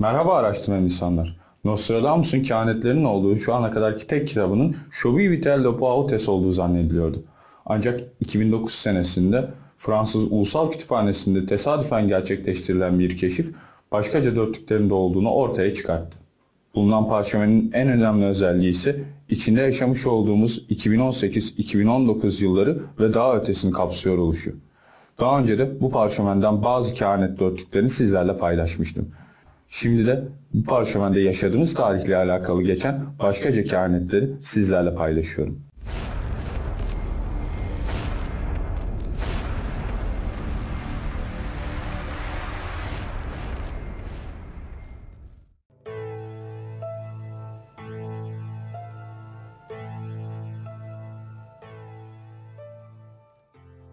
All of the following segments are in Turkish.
Merhaba araştıran insanlar. Nostradamus'un kehanetlerinin olduğu şu ana kadarki tek kitabının Chauvi Vitel de Poautes olduğu zannediliyordu. Ancak 2009 senesinde Fransız Ulusal Kütüphanesi'nde tesadüfen gerçekleştirilen bir keşif başkaca dörtlüklerinde olduğunu ortaya çıkarttı. Bulunan parşömenin en önemli özelliği ise içinde yaşamış olduğumuz 2018-2019 yılları ve daha ötesini kapsıyor oluşu. Daha önce de bu parşömenden bazı kehanet dörtlüklerini sizlerle paylaşmıştım. Şimdi de bu parşömende yaşadığımız tarihle alakalı geçen başkaca kehanetleri sizlerle paylaşıyorum.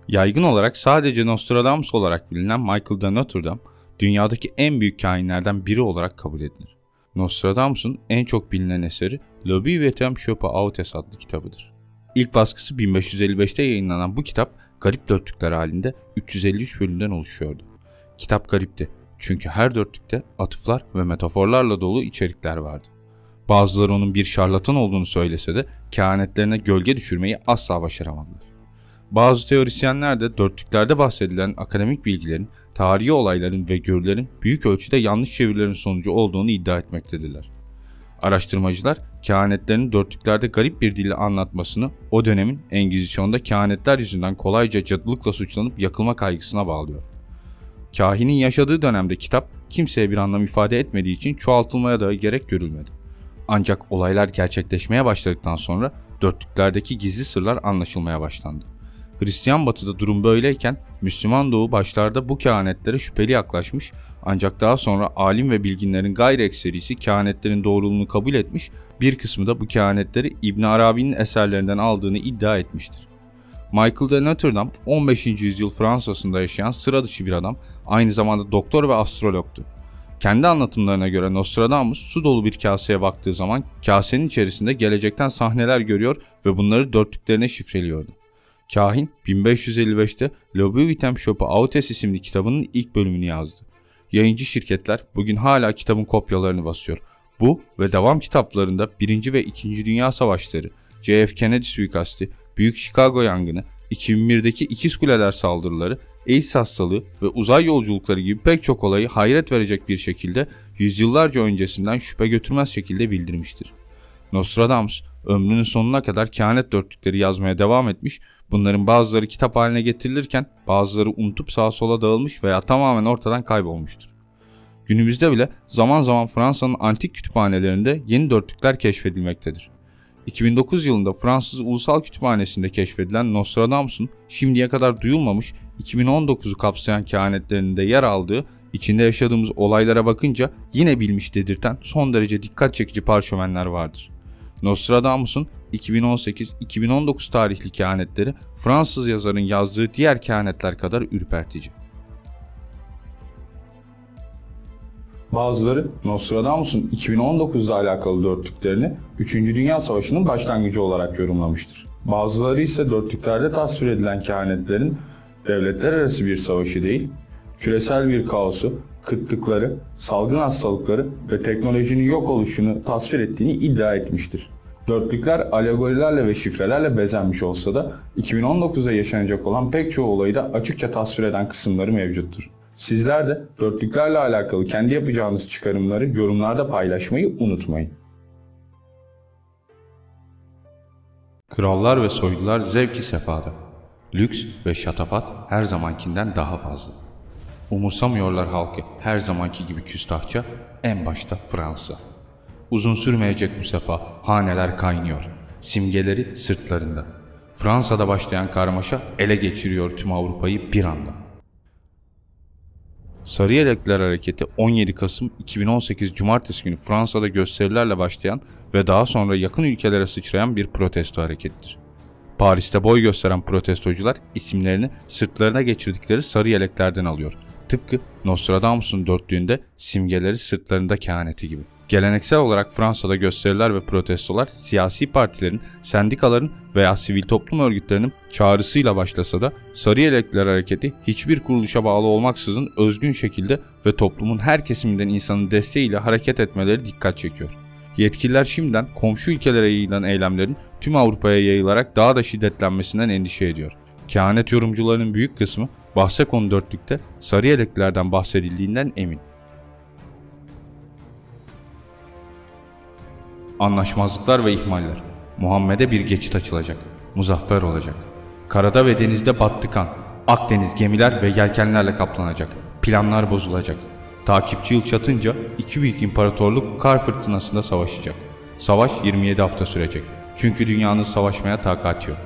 Yaygın olarak sadece Nostradamus olarak bilinen Michael de Notre Dame, dünyadaki en büyük kahinlerden biri olarak kabul edilir. Nostradamus'un en çok bilinen eseri Le Vitam Chopa Autes adlı kitabıdır. İlk baskısı 1555'te yayınlanan bu kitap garip dörtlükler halinde 353 bölümden oluşuyordu. Kitap garipti çünkü her dörtlükte atıflar ve metaforlarla dolu içerikler vardı. Bazıları onun bir şarlatan olduğunu söylese de kehanetlerine gölge düşürmeyi asla başaramadılar. Bazı teorisyenler de dörtlüklerde bahsedilen akademik bilgilerin, tarihi olayların ve görülerin büyük ölçüde yanlış çevirilerin sonucu olduğunu iddia etmektedirler. Araştırmacılar, kehanetlerin dörtlüklerde garip bir dille anlatmasını o dönemin Engizisyon'da kehanetler yüzünden kolayca cadılıkla suçlanıp yakılma kaygısına bağlıyor. Kahinin yaşadığı dönemde kitap kimseye bir anlam ifade etmediği için çoğaltılmaya da gerek görülmedi. Ancak olaylar gerçekleşmeye başladıktan sonra dörtlüklerdeki gizli sırlar anlaşılmaya başlandı. Hristiyan Batı'da durum böyleyken Müslüman Doğu başlarda bu kehanetlere şüpheli yaklaşmış ancak daha sonra alim ve bilginlerin gayri ekserisi kehanetlerin doğruluğunu kabul etmiş, bir kısmı da bu kehanetleri İbn Arabi'nin eserlerinden aldığını iddia etmiştir. Michael de Notre Dame 15. yüzyıl Fransa'sında yaşayan sıra dışı bir adam, aynı zamanda doktor ve astrologtu. Kendi anlatımlarına göre Nostradamus su dolu bir kaseye baktığı zaman kasenin içerisinde gelecekten sahneler görüyor ve bunları dörtlüklerine şifreliyordu. Kahin 1555'te Le Vitam Chopa Autes isimli kitabının ilk bölümünü yazdı. Yayıncı şirketler bugün hala kitabın kopyalarını basıyor. Bu ve devam kitaplarında 1. ve 2. Dünya Savaşları, JF Kennedy suikasti, Büyük Chicago yangını, 2001'deki İkiz Kuleler saldırıları, AIDS hastalığı ve uzay yolculukları gibi pek çok olayı hayret verecek bir şekilde yüzyıllarca öncesinden şüphe götürmez şekilde bildirmiştir. Nostradamus ömrünün sonuna kadar kehanet dörtlükleri yazmaya devam etmiş, bunların bazıları kitap haline getirilirken bazıları unutup sağa sola dağılmış veya tamamen ortadan kaybolmuştur. Günümüzde bile zaman zaman Fransa'nın antik kütüphanelerinde yeni dörtlükler keşfedilmektedir. 2009 yılında Fransız Ulusal Kütüphanesi'nde keşfedilen Nostradamus'un şimdiye kadar duyulmamış 2019'u kapsayan kehanetlerinde yer aldığı, içinde yaşadığımız olaylara bakınca yine bilmiş dedirten son derece dikkat çekici parşömenler vardır. Nostradamus'un 2018-2019 tarihli kehanetleri Fransız yazarın yazdığı diğer kehanetler kadar ürpertici. Bazıları Nostradamus'un 2019'da alakalı dörtlüklerini 3. Dünya Savaşı'nın başlangıcı olarak yorumlamıştır. Bazıları ise dörtlüklerde tasvir edilen kehanetlerin devletler arası bir savaşı değil, küresel bir kaosu, kıtlıkları, salgın hastalıkları ve teknolojinin yok oluşunu tasvir ettiğini iddia etmiştir. Dörtlükler alegorilerle ve şifrelerle bezenmiş olsa da 2019'da yaşanacak olan pek çoğu olayı da açıkça tasvir eden kısımları mevcuttur. Sizler de dörtlüklerle alakalı kendi yapacağınız çıkarımları yorumlarda paylaşmayı unutmayın. Krallar ve soylular zevki sefada. Lüks ve şatafat her zamankinden daha fazla. Umursamıyorlar halkı her zamanki gibi küstahça, en başta Fransa. Uzun sürmeyecek bu sefa, haneler kaynıyor. Simgeleri sırtlarında. Fransa'da başlayan karmaşa ele geçiriyor tüm Avrupa'yı bir anda. Sarı Yelekliler Hareketi 17 Kasım 2018 Cumartesi günü Fransa'da gösterilerle başlayan ve daha sonra yakın ülkelere sıçrayan bir protesto hareketidir. Paris'te boy gösteren protestocular isimlerini sırtlarına geçirdikleri sarı yeleklerden alıyor. Tıpkı Nostradamus'un dörtlüğünde simgeleri sırtlarında kehaneti gibi. Geleneksel olarak Fransa'da gösteriler ve protestolar siyasi partilerin, sendikaların veya sivil toplum örgütlerinin çağrısıyla başlasa da Sarı Yelekliler Hareketi hiçbir kuruluşa bağlı olmaksızın özgün şekilde ve toplumun her kesiminden insanın desteğiyle hareket etmeleri dikkat çekiyor. Yetkililer şimdiden komşu ülkelere yayılan eylemlerin tüm Avrupa'ya yayılarak daha da şiddetlenmesinden endişe ediyor. Kehanet yorumcularının büyük kısmı bahse konu dörtlükte Sarı Yeleklilerden bahsedildiğinden emin. Anlaşmazlıklar ve ihmaller. Muhammed'e bir geçit açılacak. Muzaffer olacak. Karada ve denizde battı kan. Akdeniz gemiler ve yelkenlerle kaplanacak. Planlar bozulacak. Takipçi yıl çatınca iki büyük imparatorluk kar fırtınasında savaşacak. Savaş 27 hafta sürecek. Çünkü dünyanın savaşmaya takati yok.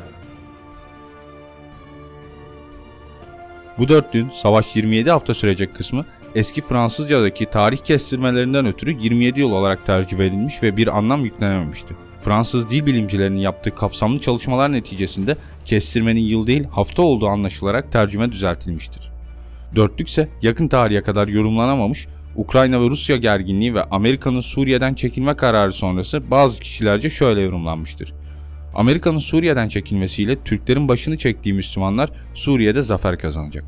Bu dörtlüğün savaş 27 hafta sürecek kısmı eski Fransızcadaki tarih kestirmelerinden ötürü 27 yıl olarak tercüme edilmiş ve bir anlam yüklenememişti. Fransız dil bilimcilerinin yaptığı kapsamlı çalışmalar neticesinde kestirmenin yıl değil hafta olduğu anlaşılarak tercüme düzeltilmiştir. Dörtlük ise yakın tarihe kadar yorumlanamamış, Ukrayna ve Rusya gerginliği ve Amerika'nın Suriye'den çekilme kararı sonrası bazı kişilerce şöyle yorumlanmıştır. Amerika'nın Suriye'den çekilmesiyle Türklerin başını çektiği Müslümanlar Suriye'de zafer kazanacak.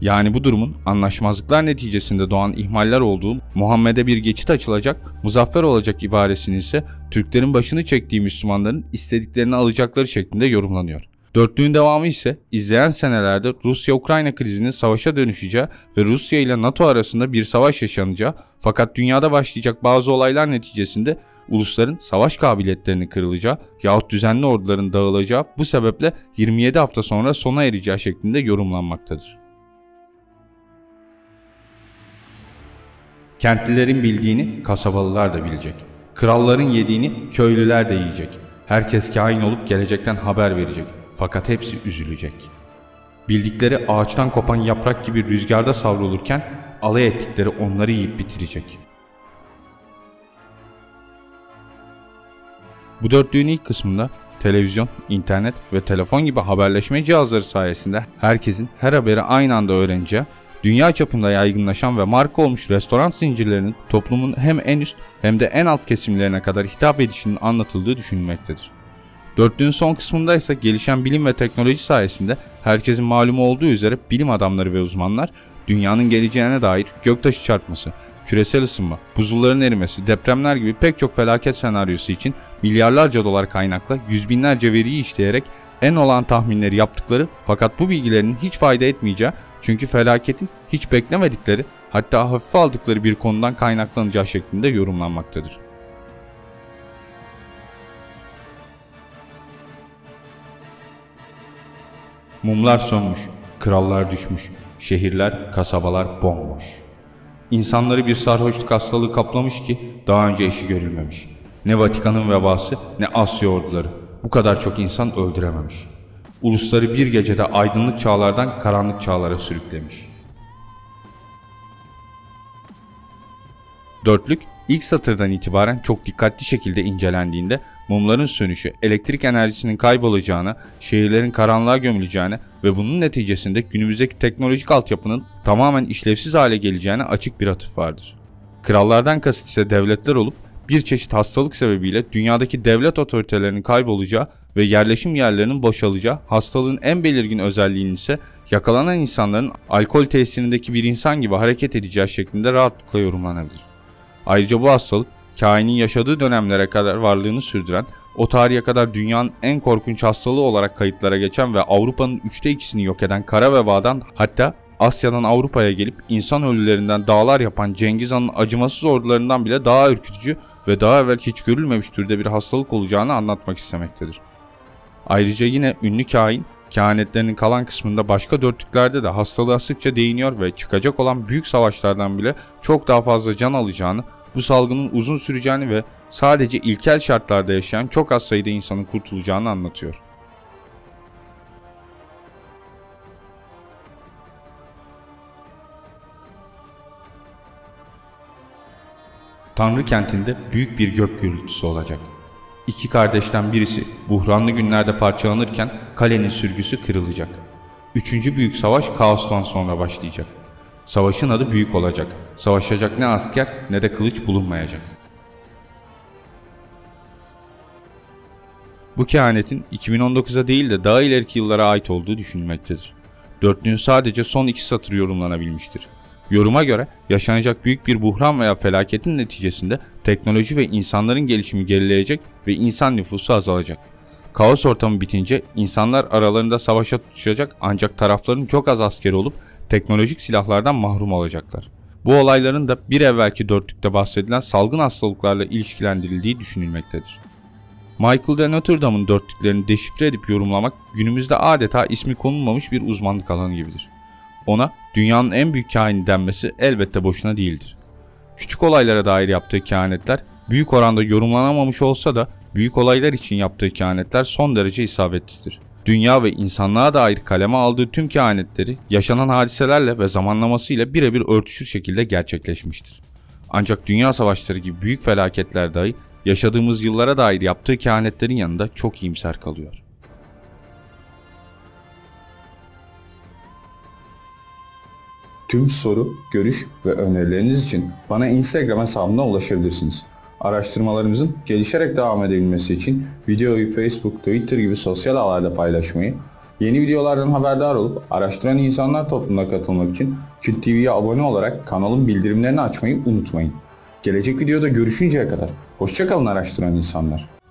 Yani bu durumun anlaşmazlıklar neticesinde doğan ihmaller olduğu, Muhammed'e bir geçit açılacak, muzaffer olacak ibaresinin ise Türklerin başını çektiği Müslümanların istediklerini alacakları şeklinde yorumlanıyor. Dörtlüğün devamı ise izleyen senelerde Rusya-Ukrayna krizinin savaşa dönüşeceği ve Rusya ile NATO arasında bir savaş yaşanacağı fakat dünyada başlayacak bazı olaylar neticesinde ulusların savaş kabiliyetlerinin kırılacağı yahut düzenli orduların dağılacağı bu sebeple 27 hafta sonra sona ereceği şeklinde yorumlanmaktadır. Kentlilerin bildiğini kasabalılar da bilecek. Kralların yediğini köylüler de yiyecek. Herkes kain olup gelecekten haber verecek. Fakat hepsi üzülecek. Bildikleri ağaçtan kopan yaprak gibi rüzgarda savrulurken alay ettikleri onları yiyip bitirecek. Bu dörtlüğün ilk kısmında televizyon, internet ve telefon gibi haberleşme cihazları sayesinde herkesin her haberi aynı anda öğreneceği, dünya çapında yaygınlaşan ve marka olmuş restoran zincirlerinin toplumun hem en üst hem de en alt kesimlerine kadar hitap edişinin anlatıldığı düşünülmektedir. Dörtlüğün son kısmında ise gelişen bilim ve teknoloji sayesinde herkesin malumu olduğu üzere bilim adamları ve uzmanlar dünyanın geleceğine dair göktaşı çarpması, küresel ısınma, buzulların erimesi, depremler gibi pek çok felaket senaryosu için milyarlarca dolar kaynakla yüz binlerce veriyi işleyerek en olağan tahminleri yaptıkları fakat bu bilgilerin hiç fayda etmeyeceği çünkü felaketin hiç beklemedikleri hatta hafife aldıkları bir konudan kaynaklanacağı şeklinde yorumlanmaktadır. Mumlar sönmüş, krallar düşmüş, şehirler, kasabalar bomboş. İnsanları bir sarhoşluk hastalığı kaplamış ki daha önce eşi görülmemiş. Ne Vatikan'ın vebası ne Asya orduları bu kadar çok insan öldürememiş. Ulusları bir gecede aydınlık çağlardan karanlık çağlara sürüklemiş. Dörtlük ilk satırdan itibaren çok dikkatli şekilde incelendiğinde mumların sönüşü elektrik enerjisinin kaybolacağına, şehirlerin karanlığa gömüleceğine ve bunun neticesinde günümüzdeki teknolojik altyapının tamamen işlevsiz hale geleceğine açık bir atıf vardır. Krallardan kasıt ise devletler olup bir çeşit hastalık sebebiyle dünyadaki devlet otoritelerinin kaybolacağı ve yerleşim yerlerinin boşalacağı, hastalığın en belirgin özelliğinin ise yakalanan insanların alkol tesirindeki bir insan gibi hareket edeceği şeklinde rahatlıkla yorumlanabilir. Ayrıca bu hastalık kainin yaşadığı dönemlere kadar varlığını sürdüren, o tarihe kadar dünyanın en korkunç hastalığı olarak kayıtlara geçen ve Avrupa'nın 2/3'ünü yok eden kara vebadan, hatta Asya'dan Avrupa'ya gelip insan ölülerinden dağlar yapan Cengiz Han'ın acımasız ordularından bile daha ürkütücü ve daha evvel hiç görülmemiş türde bir hastalık olacağını anlatmak istemektedir. Ayrıca yine ünlü kahin, kehanetlerinin kalan kısmında başka dörtlüklerde de hastalığa sıkça değiniyor ve çıkacak olan büyük savaşlardan bile çok daha fazla can alacağını, bu salgının uzun süreceğini ve sadece ilkel şartlarda yaşayan çok az sayıda insanın kurtulacağını anlatıyor. Tanrı kentinde büyük bir gök gürültüsü olacak. İki kardeşten birisi buhranlı günlerde parçalanırken kalenin sürgüsü kırılacak. Üçüncü büyük savaş kaostan sonra başlayacak. Savaşın adı büyük olacak. Savaşacak ne asker ne de kılıç bulunmayacak. Bu kehanetin 2019'a değil de daha ileriki yıllara ait olduğu düşünülmektedir. Dörtlüğün sadece son 2 satır yorumlanabilmiştir. Yoruma göre yaşanacak büyük bir buhran veya felaketin neticesinde teknoloji ve insanların gelişimi gerileyecek ve insan nüfusu azalacak. Kaos ortamı bitince insanlar aralarında savaşa tutuşacak ancak tarafların çok az askeri olup teknolojik silahlardan mahrum olacaklar. Bu olayların da bir evvelki dörtlükte bahsedilen salgın hastalıklarla ilişkilendirildiği düşünülmektedir. Michael de Notre Dame'ın dörtlüklerini deşifre edip yorumlamak günümüzde adeta ismi konulmamış bir uzmanlık alanı gibidir. Ona dünyanın en büyük kahini denmesi elbette boşuna değildir. Küçük olaylara dair yaptığı kehanetler büyük oranda yorumlanamamış olsa da büyük olaylar için yaptığı kehanetler son derece isabetlidir. Dünya ve insanlığa dair kaleme aldığı tüm kehanetleri yaşanan hadiselerle ve zamanlamasıyla birebir örtüşür şekilde gerçekleşmiştir. Ancak dünya savaşları gibi büyük felaketler dahi yaşadığımız yıllara dair yaptığı kehanetlerin yanında çok iyimser kalıyor. Tüm soru, görüş ve önerileriniz için bana Instagram hesabımdan ulaşabilirsiniz. Araştırmalarımızın gelişerek devam edebilmesi için videoyu Facebook, Twitter gibi sosyal ağlarda paylaşmayı, yeni videolardan haberdar olup araştıran insanlar topluluğuna katılmak için Kült TV'ye abone olarak kanalın bildirimlerini açmayı unutmayın. Gelecek videoda görüşünceye kadar hoşça kalın araştıran insanlar.